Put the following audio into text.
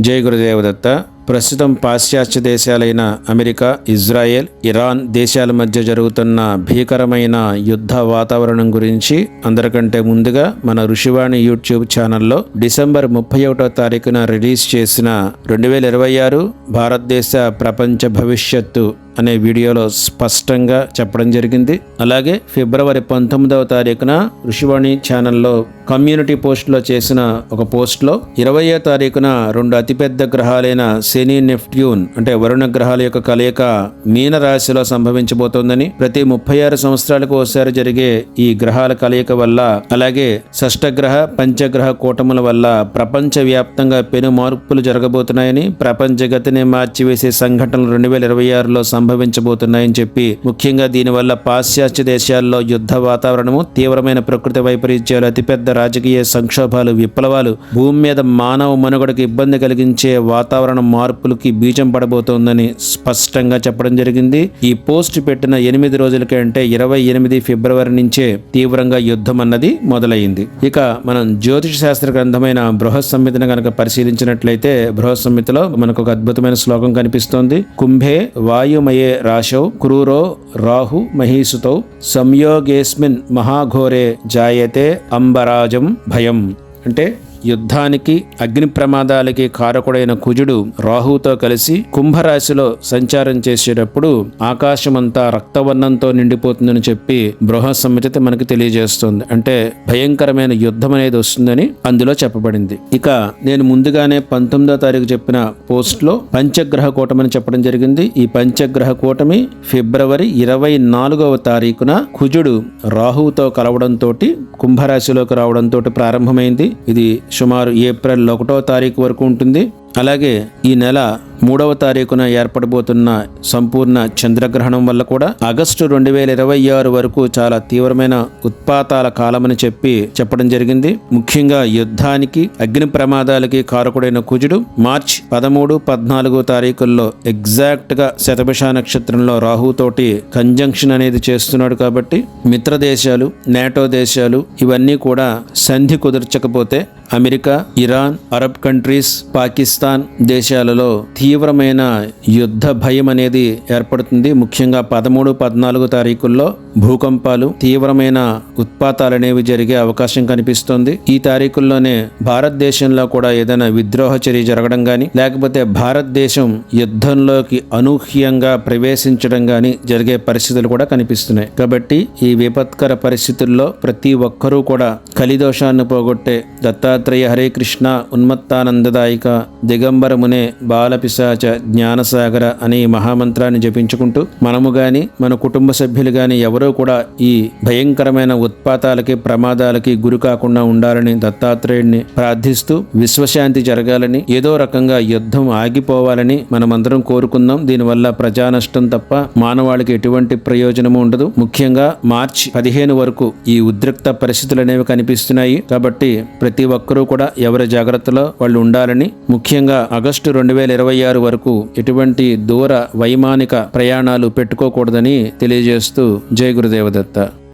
జై గురుదేవదత్త. ప్రస్తుతం పాశ్చాత్య దేశాలైన అమెరికా, ఇజ్రాయెల్, ఇరాన్ దేశాల మధ్య జరుగుతున్న భీకరమైన యుద్ధ వాతావరణం గురించి అందరికంటే ముందుగా మన ఋషివాణి యూట్యూబ్ ఛానల్లో డిసెంబర్ 31వ తారీఖున రిలీజ్ చేసిన 2026 భారతదేశ ప్రపంచ భవిష్యత్తు అనే వీడియోలో స్పష్టంగా చెప్పడం జరిగింది. అలాగే ఫిబ్రవరి 19వ తారీఖున ఋషివాణి ఛానల్లో కమ్యూనిటీ పోస్ట్లో చేసిన ఒక పోస్ట్లో 20వ తారీఖున 2 అతిపెద్ద గ్రహాలైన శని, నెప్ట్యూన్ అంటే వరుణ గ్రహాల యొక్క కలయిక మీన రాశిలో సంభవించబోతోందని, ప్రతి 36 సంవత్సరాలకు ఒకసారి జరిగే ఈ గ్రహాల కలయిక వల్ల, అలాగే షష్టగ్రహ పంచగ్రహ కూటముల వల్ల ప్రపంచ వ్యాప్తంగా పెను మార్పులు జరగబోతున్నాయని, ప్రపంచ గతిని మార్చివేసే సంఘటనలు 2026లో సంభవించబోతున్నాయని చెప్పి, ముఖ్యంగా దీనివల్ల పాశ్చాత్య దేశాల్లో యుద్ధ వాతావరణము, తీవ్రమైన ప్రకృతి వైపరీత్యాలు, అతిపెద్ద రాజకీయ సంక్షోభాలు, విప్లవాలు, భూమి మీద మానవ మనుగడకు ఇబ్బంది కలిగించే వాతావరణ మార్పులకి బీజం పడబోతోందని స్పష్టంగా చెప్పడం జరిగింది. ఈ పోస్ట్ పెట్టిన 8 రోజులకే అంటే 28 ఫిబ్రవరి నుంచే తీవ్రంగా యుద్ధం అన్నది మొదలైంది. ఇక మనం జ్యోతిష శాస్త్ర గ్రంథమైన బృహత్ సంహితను కనుక పరిశీలించినట్లయితే, బృహత్ సంహితలో మనకు ఒక అద్భుతమైన శ్లోకం కనిపిస్తోంది. కుంభే వాయుమయే రాశౌ క్రూరో రాహు మహీసుతౌ సంయోగేస్మిన్ మహాఘోరే జాయతే అంబరాజం భయం. అంటే యుద్ధానికి, అగ్ని ప్రమాదాలకి కారకుడైన కుజుడు రాహుతో కలిసి కుంభరాశిలో సంచారం చేసేటప్పుడు ఆకాశమంతా రక్తవర్ణంతో నిండిపోతుందని చెప్పి బృహత్ సంహిత మనకి తెలియజేస్తుంది. అంటే భయంకరమైన యుద్ధం అనేది వస్తుందని అందులో చెప్పబడింది. ఇక నేను ముందుగానే 19వ తారీఖు చెప్పిన పోస్ట్ లో పంచగ్రహ కూటమని చెప్పడం జరిగింది. ఈ పంచగ్రహ కూటమి ఫిబ్రవరి 24వ తారీఖున కుజుడు రాహుతో కలవడంతో కుంభరాశిలోకి రావడంతో ప్రారంభమైంది. ఇది సుమారు ఏప్రిల్ 1వ తారీఖు వరకు ఉంటుంది. అలాగే ఈ నెల 3వ తారీఖున ఏర్పడబోతున్న సంపూర్ణ చంద్రగ్రహణం వల్ల కూడా ఆగస్టు 2026 వరకు చాలా తీవ్రమైన ఉత్పాతాల కాలమని చెప్పడం జరిగింది. ముఖ్యంగా యుద్ధానికి, అగ్ని ప్రమాదాలకి కారకుడైన కుజుడు మార్చి 13, 14 తారీఖుల్లో ఎగ్జాక్ట్ గా శతభిష నక్షత్రంలో రాహుతోటి కంజంక్షన్ అనేది చేస్తున్నాడు. కాబట్టి మిత్ర దేశాలు, నేటో దేశాలు ఇవన్నీ కూడా సంధి కుదర్చకపోతే America, Iran, Arab countries, Pakistan దేశాలలో తీవ్రమైన యుద్ధ భయం అనేది ఏర్పడుతుంది. ముఖ్యంగా 13, 14 తారీఖుల్లో భూకంపాలు, తీవ్రమైన ఉత్పాతాలు అనేవి జరిగే అవకాశం కనిపిస్తోంది. ఈ తారీఖుల్లోనే భారతదేశంలో కూడా ఏదైనా విద్రోహ చర్య జరగడం గాని, లేకపోతే భారతదేశం యుద్ధంలోకి అనూహ్యంగా ప్రవేశించడం గాని జరిగే పరిస్థితులు కూడా కనిపిస్తున్నాయి. కాబట్టి ఈ విపత్కర పరిస్థితుల్లో ప్రతి ఒక్కరూ కూడా కలిదోషాన్ని పోగొట్టే దత్తాత్రేయ హరే కృష్ణ ఉన్మత్తానందదాయిక దిగంబరమునే బాలపిశాచ జ్ఞానసాగర అనే మహామంత్రాన్ని జపించుకుంటూ మనము గాని, మన కుటుంబ సభ్యులు గాని ఎవరూ కూడా ఈ భయంకరమైన ఉత్పాతాలకి, ప్రమాదాలకి గురి కాకుండా ఉండాలని దత్తాత్రేయుడిని ప్రార్థిస్తూ, విశ్వశాంతి జరగాలని, ఏదో రకంగా యుద్ధం ఆగిపోవాలని మనమందరం కోరుకుందాం. దీనివల్ల ప్రజా నష్టం తప్ప మానవాళికి ఎటువంటి ప్రయోజనము ఉండదు. ముఖ్యంగా మార్చి 15 వరకు ఈ ఉద్రిక్త పరిస్థితులు అనేవి కనిపిస్తున్నాయి. కాబట్టి ప్రతి ఒక్కరూ కూడా ఎవరి జాగ్రత్తలో వాళ్ళు ఉండాలని, ముఖ్యంగా ఆగస్టు 2026 వరకు ఎటువంటి దూర వైమానిక ప్రయాణాలు పెట్టుకోకూడదని తెలియజేస్తూ జై గురుదేవదత్త.